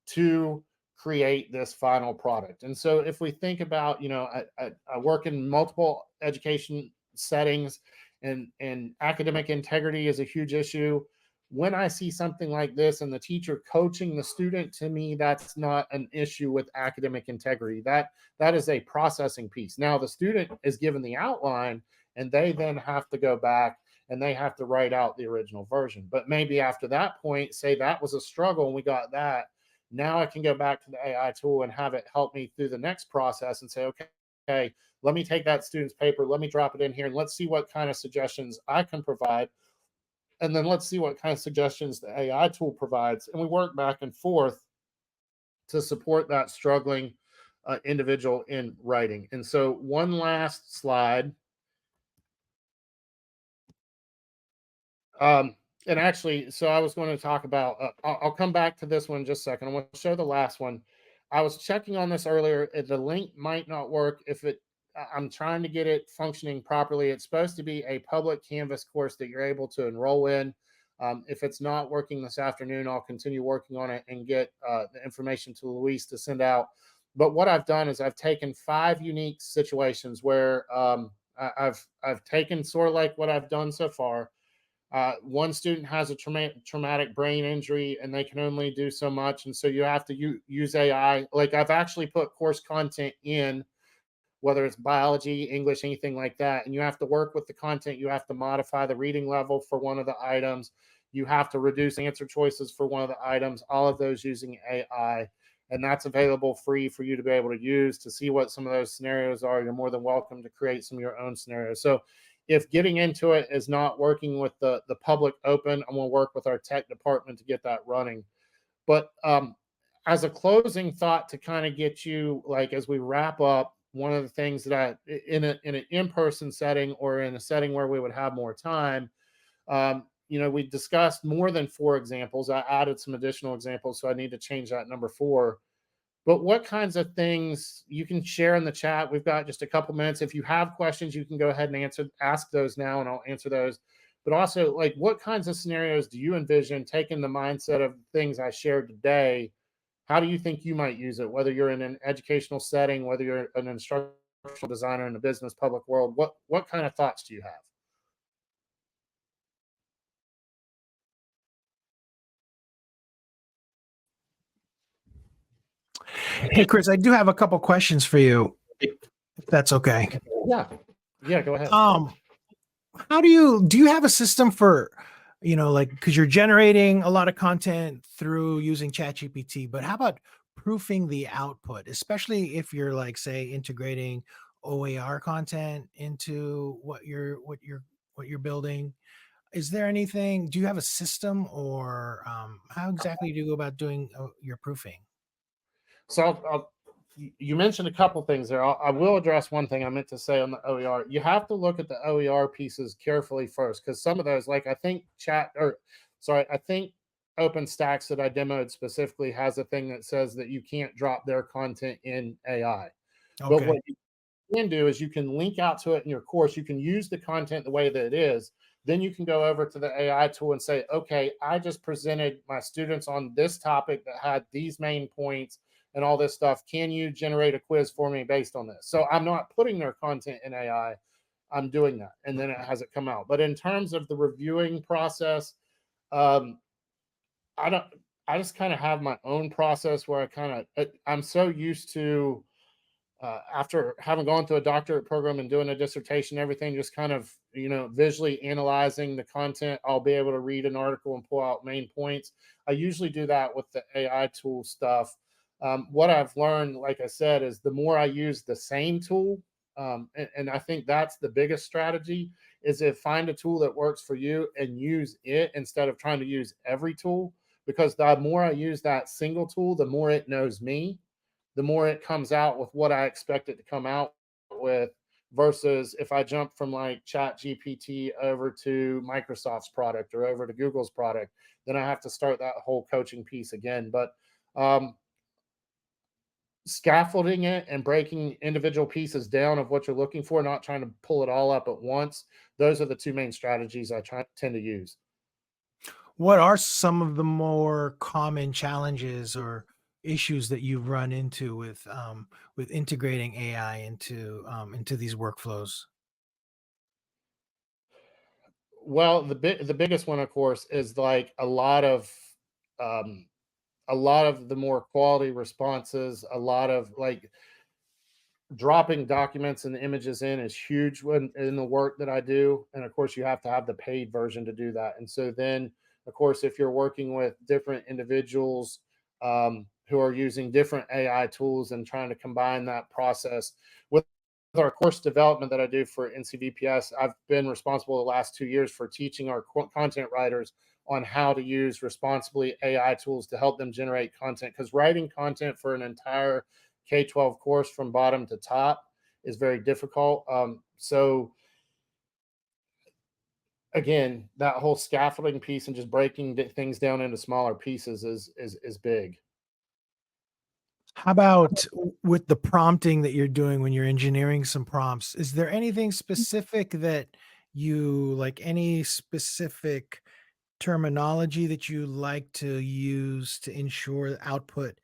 to create this final product? And so if we think about, I work in multiple education settings, and academic integrity is a huge issue. When I see something like this and the teacher coaching the student, to me, that's not an issue with academic integrity. That is a processing piece. Now the student is given the outline, and they then have to go back and they have to write out the original version. But maybe after that point, say that was a struggle and we got that. Now I can go back to the AI tool and have it help me through the next process and say, okay, let me take that student's paper, let me drop it in here, and let's see what kind of suggestions I can provide. And then let's see what kind of suggestions the AI tool provides. And we work back and forth to support that struggling individual in writing. And so, one last slide. Um, and actually, so I was going to talk about, I'll come back to this one in just a second. I want to show the last one. I was checking on this earlier. The link might not work if it, I'm trying to get it functioning properly. It's supposed to be a public Canvas course that you're able to enroll in. If it's not working this afternoon, I'll continue working on it and get the information to Luis to send out. But what I've done is I've taken 5 unique situations where I've taken sort of like what I've done so far. One student has a traumatic brain injury and they can only do so much, and so you have to use AI. Like, I've actually put course content in, whether it's biology, English, anything like that. And you have to work with the content. You have to modify the reading level for one of the items. You have to reduce answer choices for one of the items, all of those using AI. And that's available free for you to be able to use to see what some of those scenarios are. You're more than welcome to create some of your own scenarios. So if getting into it is not working with the public open, I'm going to work with our tech department to get that running. But as a closing thought to kind of get you, like, as we wrap up, one of the things that in an in-person setting or in a setting where we would have more time, we discussed more than 4 examples. I added some additional examples, so I need to change that number 4. But what kinds of things you can share in the chat? We've got just a couple minutes. If you have questions, you can go ahead and ask those now, and I'll answer those. But also, like, what kinds of scenarios do you envision taking the mindset of things I shared today? How do you think you might use it? Whether you're in an educational setting, whether you're an instructional designer in the business public world, what kind of thoughts do you have? Hey, Chris, I do have a couple questions for you, if that's okay. Yeah, yeah, go ahead. How do you have a system for, like, because you're generating a lot of content through using ChatGPT, but how about proofing the output, especially if you're, like, say, integrating OER content into what you're building? Is there anything? Do you have a system, or how exactly do you go about doing your proofing? So you mentioned a couple things there. I will address one thing I meant to say on the OER. You have to look at the OER pieces carefully first, because some of those, like, I think OpenStax that I demoed specifically has a thing that says that you can't drop their content in AI. But Okay. what you can do is you can link out to it in your course. You can use the content the way that it is. Then you can go over to the AI tool and say, okay, I just presented my students on this topic that had these main points and all this stuff. Can you generate a quiz for me based on this? So I'm not putting their content in AI. I'm doing that. And then it has it come out. But in terms of the reviewing process, um, I don't, I just kind of have my own process where I'm so used to, after having gone through a doctorate program and doing a dissertation, everything just kind of, visually analyzing the content. I'll be able to read an article and pull out main points. I usually do that with the AI tool stuff. What I've learned, like I said, is the more I use the same tool, and I think that's the biggest strategy, is to find a tool that works for you and use it instead of trying to use every tool. Because the more I use that single tool, the more it knows me, the more it comes out with what I expect it to come out with, versus if I jump from like Chat GPT over to Microsoft's product or over to Google's product, then I have to start that whole coaching piece again. But um, scaffolding it and breaking individual pieces down of what you're looking for, not trying to pull it all up at once, those are the 2 main strategies I tend to use. What are some of the more common challenges or issues that you've run into with integrating AI into these workflows? Well, the biggest one, of course, is like um, a lot of the more quality responses, a lot of like dropping documents and images in is huge when in the work that I do. And of course, you have to have the paid version to do that. And so then, of course, if you're working with different individuals who are using different AI tools and trying to combine that process with our course development that I do for NCVPS, I've been responsible the last 2 years for teaching our content writers on how to use responsibly AI tools to help them generate content. Because writing content for an entire K-12 course from bottom to top is very difficult. So again, that whole scaffolding piece and just breaking things down into smaller pieces is big. How about with the prompting that you're doing when you're engineering some prompts? Is there anything specific that you like, any specific terminology that you like to use to ensure the output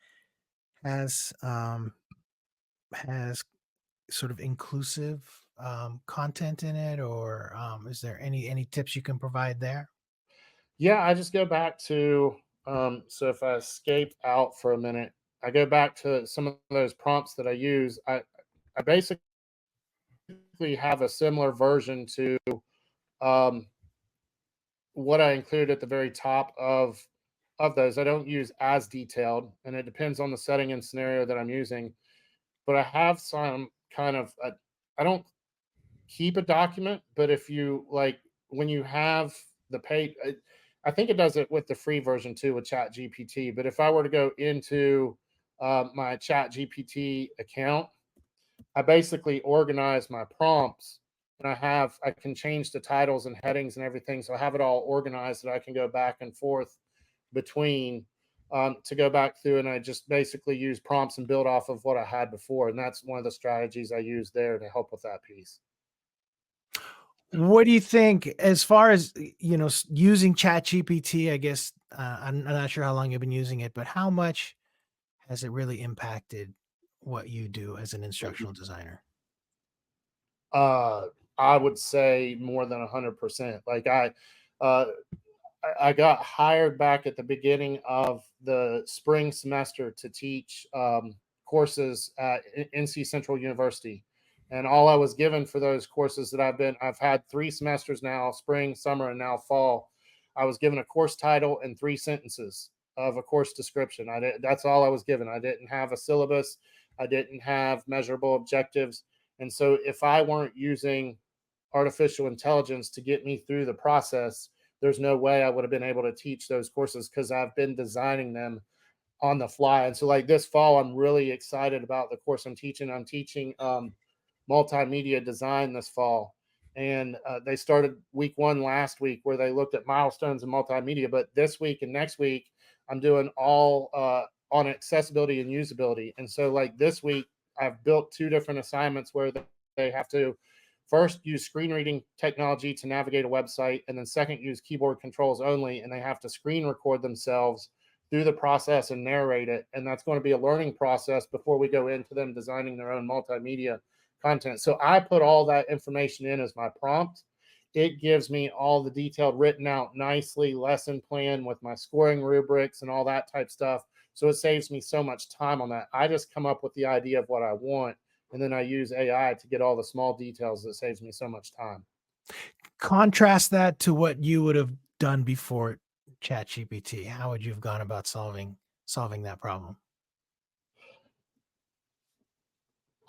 has has sort of inclusive content in it, or is there any tips you can provide there? Yeah, I just go back to so if I escape out for a minute, I go back to some of those prompts that I use. I basically have a similar version to um, what I include at the very top of those. I don't use as detailed, and it depends on the setting and scenario that I'm using. But I have some kind of I don't keep a document, but if you like when you have the page, I think it does it with the free version too with Chat GPT. But if I were to go into my Chat GPT account, I basically organize my prompts, and I can change the titles and headings and everything. So I have it all organized that I can go back and forth between to go back through, and I just basically use prompts and build off of what I had before. And that's one of the strategies I use there to help with that piece. What do you think as far as using Chat GPT? I guess I'm not sure how long you've been using it, but how much has it really impacted what you do as an instructional designer? Uh, I would say more than 100%. Uh, I got hired back at the beginning of the spring semester to teach courses at NC Central University, and all I was given for those courses that I've had 3 semesters now, spring, summer, and now fall. I was given a course title and 3 sentences of a course description. That's all I was given. I didn't have a syllabus. I didn't have measurable objectives. And so if I weren't using artificial intelligence to get me through the process, there's no way I would have been able to teach those courses because I've been designing them on the fly. And so, like this fall, I'm really excited about the course I'm teaching. I'm teaching multimedia design this fall. And they started week 1 last week where they looked at milestones in multimedia. But this week and next week, I'm doing all on accessibility and usability. And so, like this week, I've built 2 different assignments where they have to first use screen reading technology to navigate a website, and then second, use keyboard controls only. And they have to screen record themselves through the process and narrate it. And that's going to be a learning process before we go into them designing their own multimedia content. So I put all that information in as my prompt. It gives me all the detailed written out nicely lesson plan with my scoring rubrics and all that type stuff. So it saves me so much time on that. I just come up with the idea of what I want, and then I use AI to get all the small details that saves me so much time. Contrast that to what you would have done before Chat GPT. How would you have gone about solving that problem?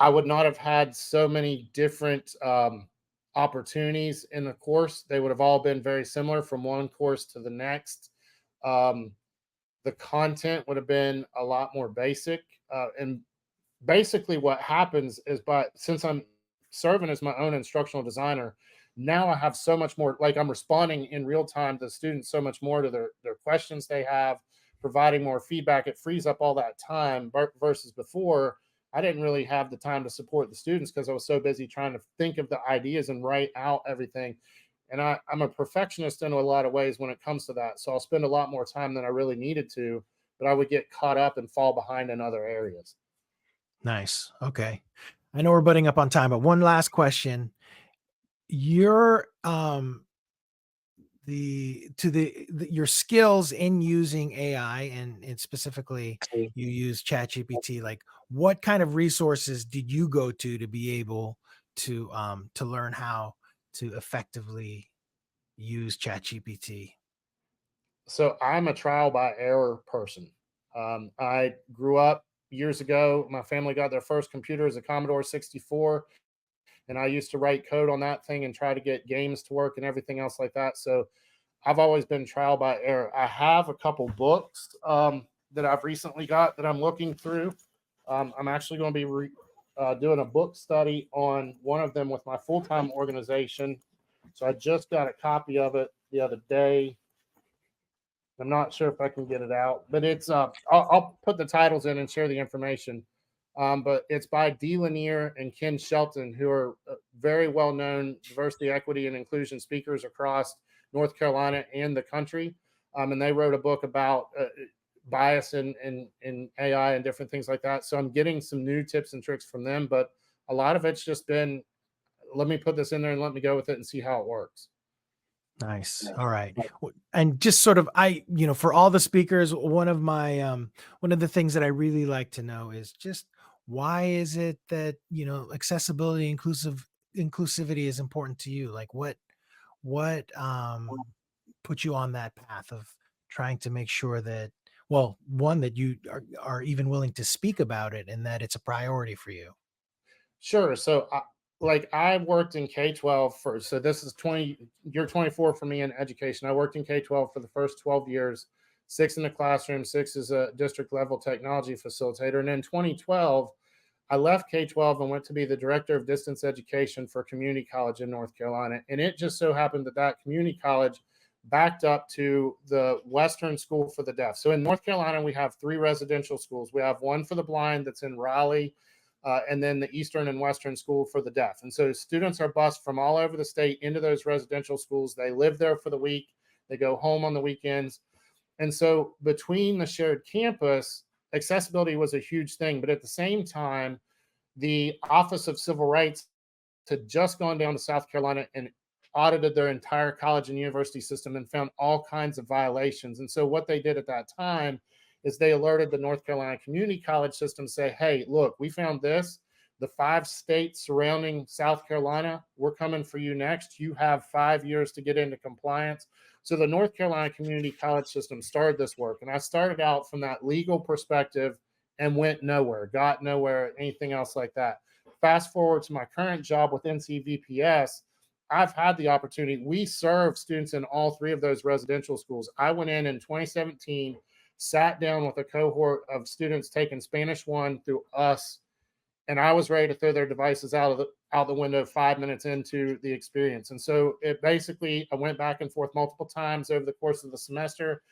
I would not have had so many different opportunities in the course. They would have all been very similar from one course to the next. Um, the content would have been a lot more basic. And basically, what happens is, but since I'm serving as my own instructional designer, now I have so much more, like I'm responding in real time to students so much more to their questions they have, providing more feedback. It frees up all that time versus before. I didn't really have the time to support the students because I was so busy trying to think of the ideas and write out everything. And I'm a perfectionist in a lot of ways when it comes to that. So I'll spend a lot more time than I really needed to, but I would get caught up and fall behind in other areas. Nice. Okay. I know we're butting up on time, but one last question. Your your skills in using AI, and specifically you use ChatGPT, like what kind of resources did you go to be able to learn how to effectively use ChatGPT? So I'm a trial by error person. I grew up years ago. My family got their first computer as a Commodore 64, and I used to write code on that thing and try to get games to work and everything else like that. So I've always been trial by error. I have a couple books that I've recently got that I'm looking through. I'm actually going to be doing a book study on one of them with my full time organization. So I just got a copy of it the other day. I'm not sure if I can get it out, but it's I'll put the titles in and share the information. But it's by Dee Lanier and Ken Shelton, who are very well known diversity, equity, and inclusion speakers across North Carolina and the country. And they wrote a book about bias in AI and different things like that. So I'm getting some new tips and tricks from them, but a lot of it's just been, let me put this in there and let me go with it and see how it works. Nice. All right. And just sort of, for all the speakers, one of the things that I really like to know is just why is it that, accessibility, inclusivity is important to you? Like what put you on that path of trying to make sure that, well, one, that you are even willing to speak about it and that it's a priority for you. Sure. So, I worked in K-12 for, so this is year 24 for me in education. I worked in K-12 for the first 12 years, 6 in the classroom, 6 as a district level technology facilitator. And in 2012, I left K-12 and went to be the director of distance education for a community college in North Carolina. And it just so happened that that community college backed up to the Western School for the Deaf. So in North Carolina, we have 3 residential schools. We have one for the blind that's in Raleigh, and then the Eastern and Western School for the Deaf. And so students are bused from all over the state into those residential schools. They live there for the week. They go home on the weekends. And so between the shared campus, accessibility was a huge thing. But at the same time, the Office of Civil Rights had just gone down to South Carolina and audited their entire college and university system and found all kinds of violations. And so what they did at that time is they alerted the North Carolina community college system, say, hey, look, we found this. The 5 states surrounding South Carolina, we're coming for you next. You have 5 years to get into compliance. So the North Carolina community college system started this work. And I started out from that legal perspective and went nowhere, got nowhere, anything else like that. Fast forward to my current job with NCVPS, I've had the opportunity. We serve students in all 3 of those residential schools. I went in 2017, sat down with a cohort of students taking Spanish 1 through us, and I was ready to throw their devices out the window 5 minutes into the experience. And so it basically, I went back and forth multiple times over the course of the semester.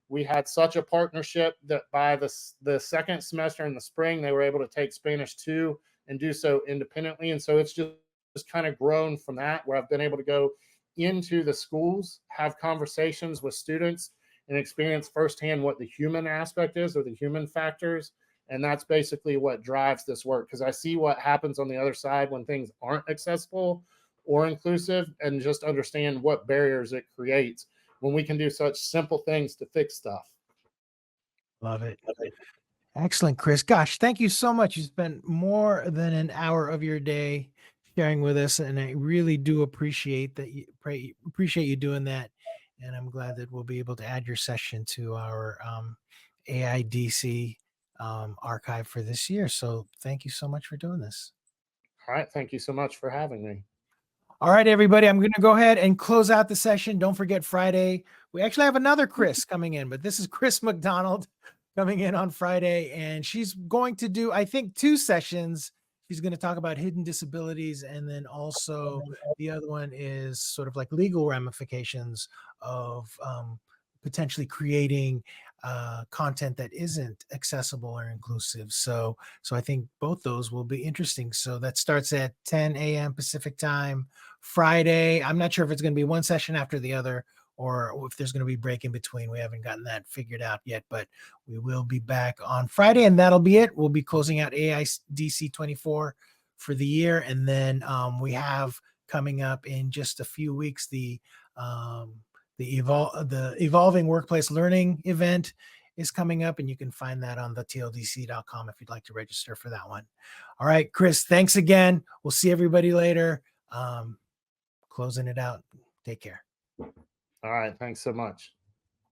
We had such a partnership that by the second semester in the spring, they were able to take Spanish 2 and do so independently. And so it's just kind of grown from that, where I've been able to go into the schools, have conversations with students, and experience firsthand what the human aspect is, or the human factors. And that's basically what drives this work, because I see what happens on the other side when things aren't accessible or inclusive, and just understand what barriers it creates when we can do such simple things to fix stuff. Love it. Excellent, Chris. Gosh, thank you so much. You spent more than an hour of your day sharing with us, and I really do appreciate that. Appreciate you doing that, and I'm glad that we'll be able to add your session to our AIDC archive for this year. So, thank you so much for doing this. All right. Thank you so much for having me. All right, everybody, I'm going to go ahead and close out the session. Don't forget Friday. We actually have another Chris coming in, but this is Chris McDonald coming in on Friday, and she's going to do, I think, 2 sessions. She's going to talk about hidden disabilities, and then also the other one is sort of like legal ramifications of potentially creating content that isn't accessible or inclusive. So I think both those will be interesting. So that starts at 10 a.m. Pacific time Friday. I'm not sure if it's going to be one session after the other, or if there's going to be break in between. We haven't gotten that figured out yet, but we will be back on Friday, and that'll be it. We'll be closing out AIDC 24 for the year. And then we have coming up in just a few weeks, the Evolving Workplace Learning event is coming up, and you can find that on the tldc.com if you'd like to register for that one. All right, Chris, thanks again. We'll see everybody later. Closing it out. Take care. All right. Thanks so much.